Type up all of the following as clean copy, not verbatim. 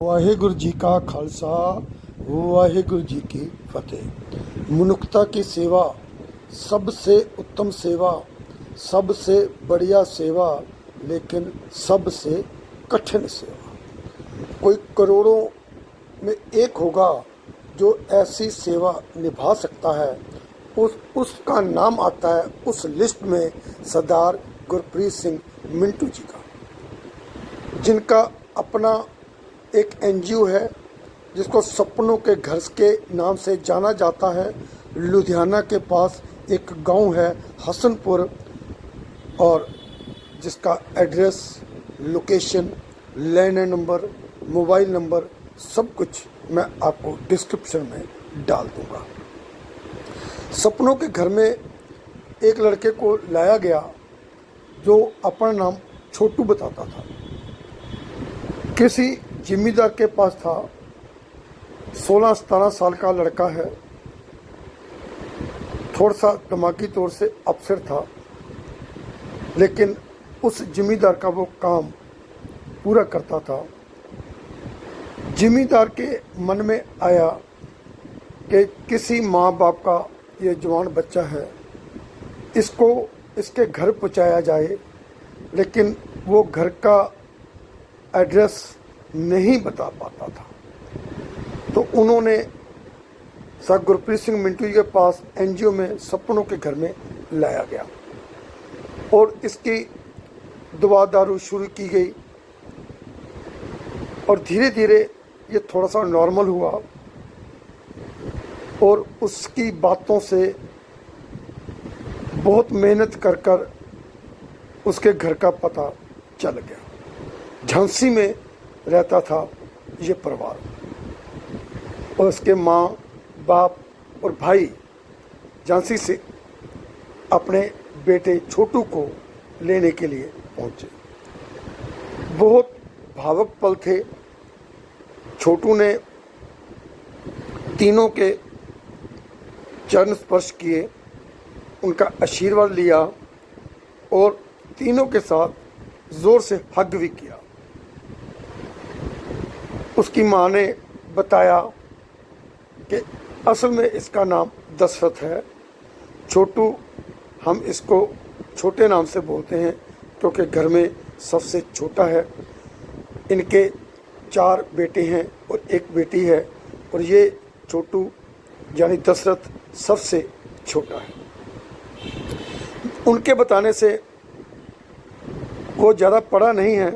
वाहिगुरु जी का खालसा वाहिगुरु जी की फतेह। मनुष्यता की सेवा सबसे उत्तम सेवा, सबसे बढ़िया सेवा, लेकिन सबसे कठिन सेवा। कोई करोड़ों में एक होगा जो ऐसी सेवा निभा सकता है। उसका नाम आता है उस लिस्ट में सरदार गुरप्रीत सिंह मिंटू जी का, जिनका अपना एक एनजीओ है जिसको सपनों के घर के नाम से जाना जाता है। लुधियाना के पास एक गांव है हसनपुर, और जिसका address, location, land number, mobile number सब कुछ मैं आपको डिस्क्रिप्शन में डाल दूंगा। सपनों के घर में एक लड़के को लाया गया जो अपना नाम छोटू बताता था। किसी जिम्मेदार के पास था। 16-17 साल का लड़का है, थोड़ा सा दिमागी तौर से अफसर था, लेकिन उस जिम्मेदार का वो काम पूरा करता था। जिम्मेदार के मन में आया कि किसी माँ बाप का ये जवान बच्चा है, इसको इसके घर पहुँचाया जाए, लेकिन वो घर का एड्रेस नहीं बता पाता था। तो उन्होंने सर गुरप्रीत सिंह मिंटू जी के पास एनजीओ में सपनों के घर में लाया गया और इसकी दवा दारू शुरू की गई, और धीरे धीरे ये थोड़ा सा नॉर्मल हुआ और उसकी बातों से बहुत मेहनत कर कर उसके घर का पता चल गया। झांसी में रहता था ये परिवार, और उसके माँ बाप और भाई झांसी से अपने बेटे छोटू को लेने के लिए पहुँचे। बहुत भावुक पल थे। छोटू ने तीनों के चरण स्पर्श किए, उनका आशीर्वाद लिया और तीनों के साथ ज़ोर से हग भी किया। उसकी माँ ने बताया कि असल में इसका नाम दशरथ है। छोटू हम इसको छोटे नाम से बोलते हैं क्योंकि घर में सबसे छोटा है। इनके 4 बेटे हैं और 1 बेटी है, और ये छोटू यानी दशरथ सबसे छोटा है। उनके बताने से वो ज़्यादा पढ़ा नहीं है,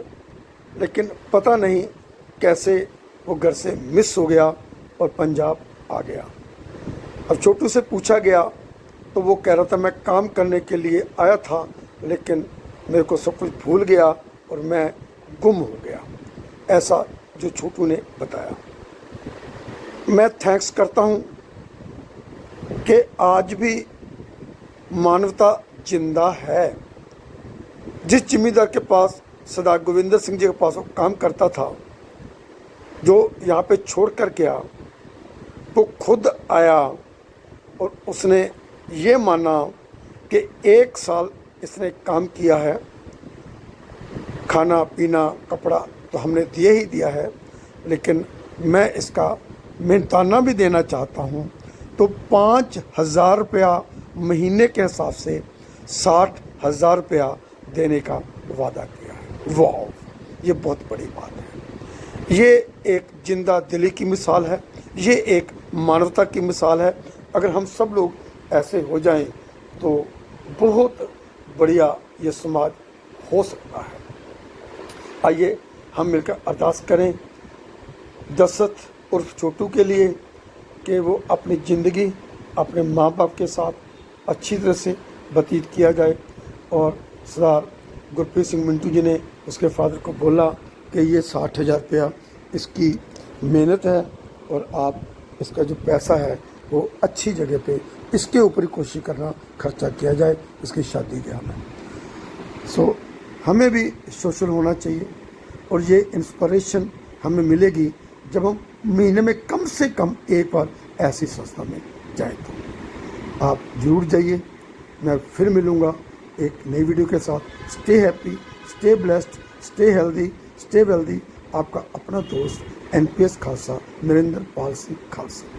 लेकिन पता नहीं कैसे वो घर से मिस हो गया और पंजाब आ गया। अब छोटू से पूछा गया तो वो कह रहा था मैं काम करने के लिए आया था, लेकिन मेरे को सब कुछ भूल गया और मैं गुम हो गया, ऐसा जो छोटू ने बताया। मैं थैंक्स करता हूँ कि आज भी मानवता जिंदा है। जिस जिम्मेदार के पास सरदार गोविंदर सिंह जी के पास वो काम करता था, जो यहाँ पे छोड़ कर गया, वो खुद आया और उसने ये माना कि 1 साल इसने काम किया है, खाना पीना कपड़ा तो हमने दिए ही दिया है, लेकिन मैं इसका मेहनताना भी देना चाहता हूँ। तो 5,000 रुपया महीने के हिसाब से 60,000 रुपया देने का वादा किया है। वाह, ये बहुत बड़ी बात है। ये एक जिंदा दिली की मिसाल है, ये एक मानवता की मिसाल है। अगर हम सब लोग ऐसे हो जाएं तो बहुत बढ़िया ये समाज हो सकता है। आइए हम मिलकर अरदास करें दशरथ उर्फ छोटू के लिए कि वो अपनी ज़िंदगी अपने माँ बाप के साथ अच्छी तरह से व्यतीत किया जाए। और सरदार गुरप्रीत सिंह मिंटू जी ने उसके फादर को बोला कि ये 60,000 रुपया इसकी मेहनत है, और आप इसका जो पैसा है वो अच्छी जगह पे इसके ऊपर ही कोशिश करना खर्चा किया जाए इसकी शादी के में। हमें भी सोशल होना चाहिए, और ये इंस्पिरेशन हमें मिलेगी जब हम महीने में कम से कम एक बार ऐसी संस्था में जाएं। तो आप ज़रूर जाइए। मैं फिर मिलूँगा एक नई वीडियो के साथ। Stay happy, stay blessed, stay healthy, stay wealthy. आपका अपना दोस्त NPS खालसा, नरेंद्र पाल सिंह खालसा।